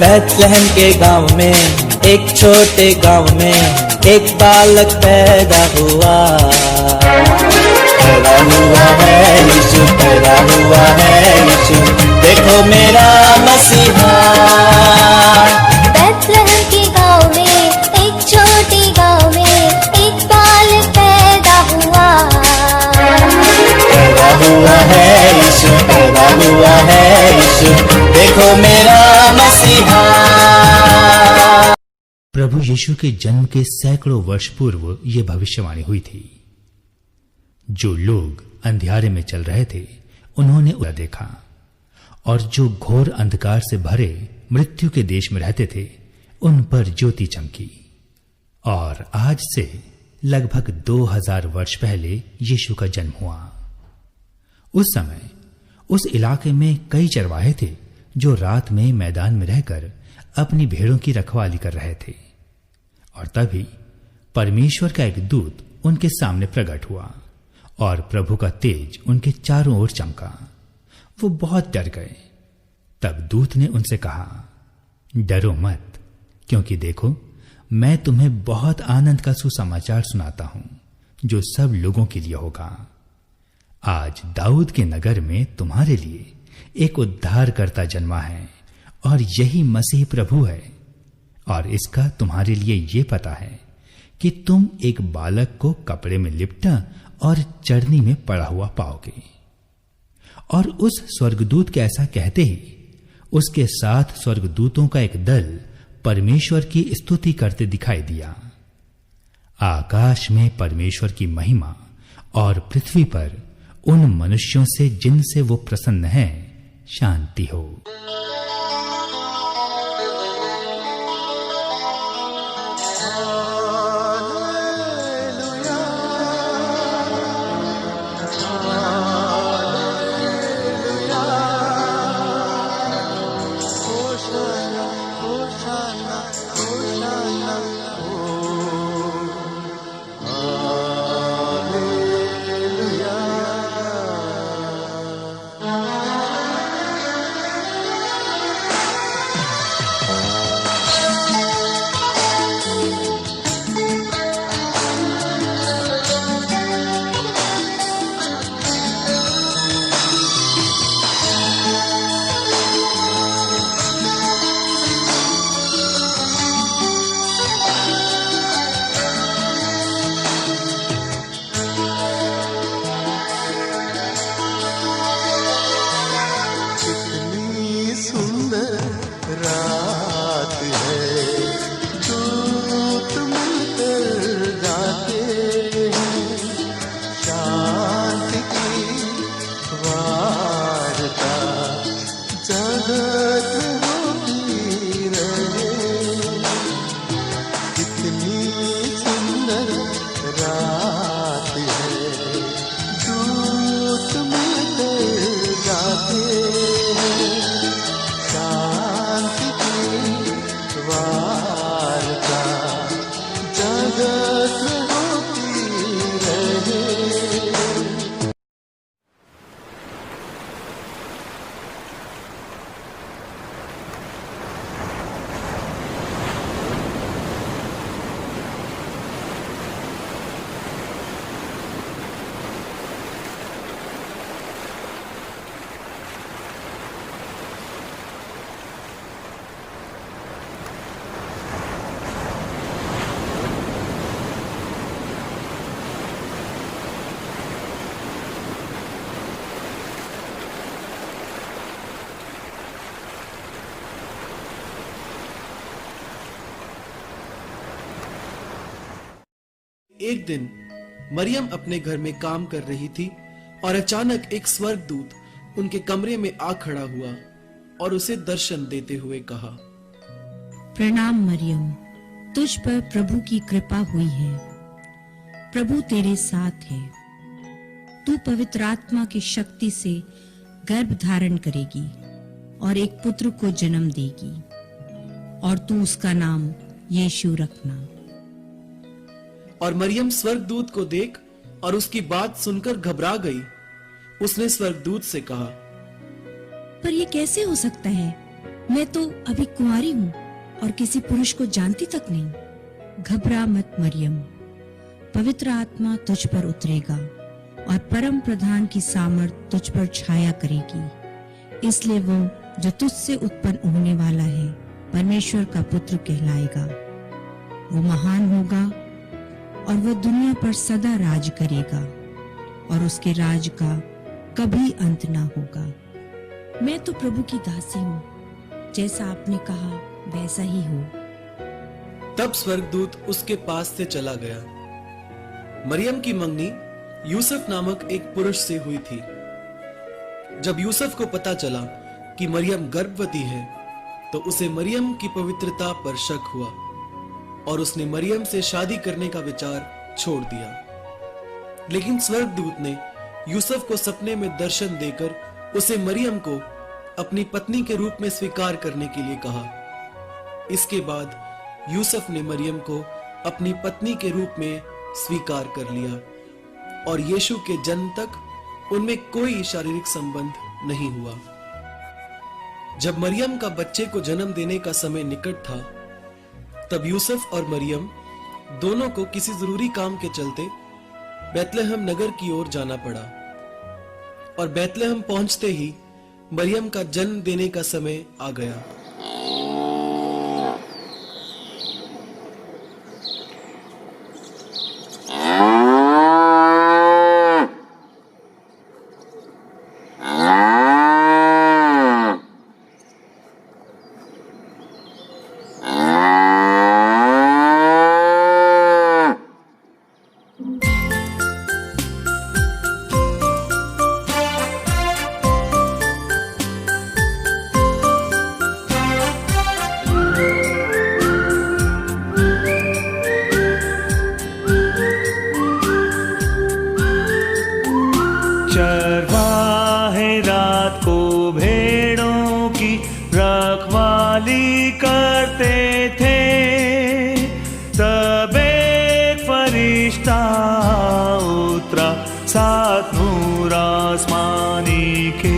बैतलहम के गांव में, एक छोटे गांव में एक बालक पैदा हुआ। पैदा हुआ है यीशु, पैदा हुआ है यीशु, देखो मेरा मसीहा। बैतलहम के गांव में, एक छोटे गांव में एक बालक पैदा हुआ। पैदा हुआ है यीशु, पैदा हुआ है यीशु, देखो मेरा मसीहा। प्रभु यीशु के जन्म के सैकड़ों वर्ष पूर्व ये भविष्यवाणी हुई थी। जो लोग अंधियारे में चल रहे थे उन्होंने उसे देखा, और जो घोर अंधकार से भरे मृत्यु के देश में रहते थे उन पर ज्योति चमकी। और आज से लगभग 2000 वर्ष पहले यीशु का जन्म हुआ। उस समय उस इलाके में कई चरवाहे थे जो रात में मैदान में रहकर अपनी भेड़ों की रखवाली कर रहे थे। और तभी परमेश्वर का एक दूत उनके सामने प्रकट हुआ और प्रभु का तेज उनके चारों ओर चमका। वो बहुत डर गए। तब दूत ने उनसे कहा, डरो मत, क्योंकि देखो मैं तुम्हें बहुत आनंद का सुसमाचार सुनाता हूं जो सब लोगों के लिए होगा। आज दाऊद के नगर में तुम्हारे लिए एक उद्धारकर्ता जन्मा है, और यही मसीह प्रभु है। और इसका तुम्हारे लिए ये पता है कि तुम एक बालक को कपड़े में लिपटा और चरनी में पड़ा हुआ पाओगे। और उस स्वर्गदूत के ऐसा कहते ही उसके साथ स्वर्गदूतों का एक दल परमेश्वर की स्तुति करते दिखाई दिया। आकाश में परमेश्वर की महिमा और पृथ्वी पर उन मनुष्यों से जिनसे वो प्रसन्न है शांति हो। एक दिन मरियम अपने घर में काम कर रही थी और अचानक एक स्वर्गदूत उनके कमरे में आ खड़ा हुआ और उसे दर्शन देते हुए कहा, प्रणाम मरियम, तुझ पर प्रभु की कृपा हुई है। प्रभु तेरे साथ है। तू पवित्र आत्मा की शक्ति से गर्भ धारण करेगी और एक पुत्र को जन्म देगी, और तू उसका नाम यीशु रखना। और मरियम स्वर्गदूत को देख और उसकी बात सुनकर घबरा गई। उसने स्वर्गदूत से कहा, पर ये कैसे हो सकता है? मैं तो अभी कुंवारी हूँ और किसी पुरुष को जानती तक नहीं। घबरा मत मरियम, पवित्र आत्मा तुझ पर उतरेगा और परम प्रधान की सामर्थ तुझ पर छाया करेगी। इसलिए वो जो तुझसे उत्पन्न होने वाला है परमेश्वर का पुत्र कहलाएगा। वो महान होगा और वो दुनिया पर सदा राज करेगा और उसके राज का कभी अंत ना होगा। मैं तो प्रभु की दासी हूँ, जैसा आपने कहा वैसा ही हो। तब स्वर्गदूत उसके पास से चला गया। मरियम की मंगनी यूसुफ नामक एक पुरुष से हुई थी। जब यूसुफ को पता चला कि मरियम गर्भवती है, तो उसे मरियम की पवित्रता पर शक हुआ और उसने मरियम से शादी करने का विचार छोड़ दिया। लेकिन स्वर्गदूत ने यूसुफ को सपने में दर्शन देकर उसे मरियम को अपनी पत्नी के रूप में स्वीकार करने के लिए कहा। इसके बाद यूसुफ ने मरियम को अपनी पत्नी के रूप में स्वीकार कर लिया और यीशु के जन्म तक उनमें कोई शारीरिक संबंध नहीं हुआ। जब मरियम का बच्चे को जन्म देने का समय निकट था, तब यूसुफ और मरियम दोनों को किसी जरूरी काम के चलते बैतलहम नगर की ओर जाना पड़ा और बैतलहम पहुंचते ही मरियम का जन्म देने का समय आ गया। चरवाहे रात को भेड़ों की रखवाली करते थे, तब एक फरिश्ता उतरा सात नूर आसमानी के।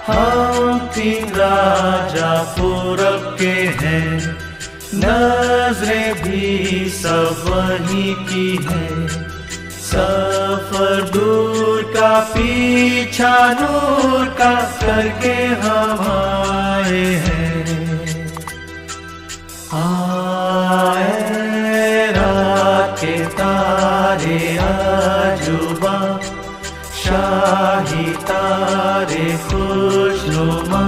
हम तीन राजा पूरब के हैं, नजरें भी सब वहीं की है। सफर दूर का पीछा नूर का करके हम आए हैं। खुशनुमा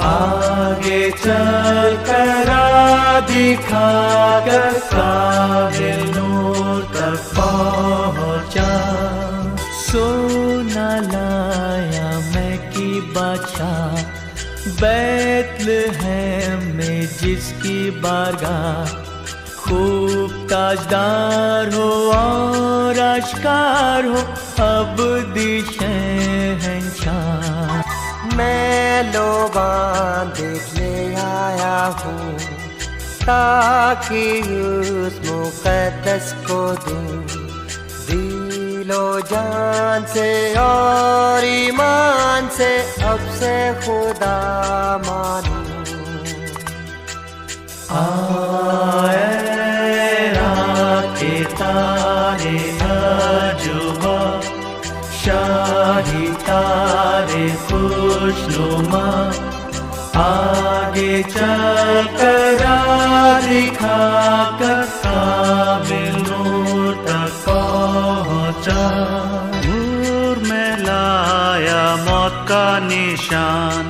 आगे चल कर दिखा कर काबिल नूर तक पहुंचा। सोना लाया मैं की बादशाह बैतलहम में जिसकी बारगाह खूब ताजदार हो और आश्कार हो अब शहंशाह। मैं लोबान देखने आया हूँ ताकि उस मुकद्दस को दूँ दिलो जान से और ईमान से अब से खुदा मानूं। आए के तारे नजुबा शाही तारे खुशनुमा आगे चल कर दिखा कर काबिल नूर तक पहुंचा। नूर में लाया मौत का निशान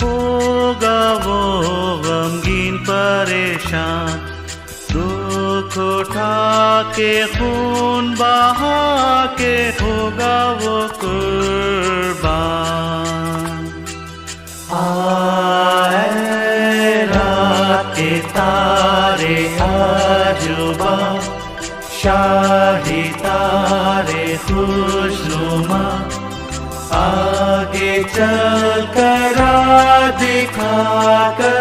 होगा वो गमगीन परेशान दुख उठा के खून बहा के होगा वो कुर्बान। आए रात के तारे आजुबा शाही तारे खुशनुमा आगे चल कर दिखा कर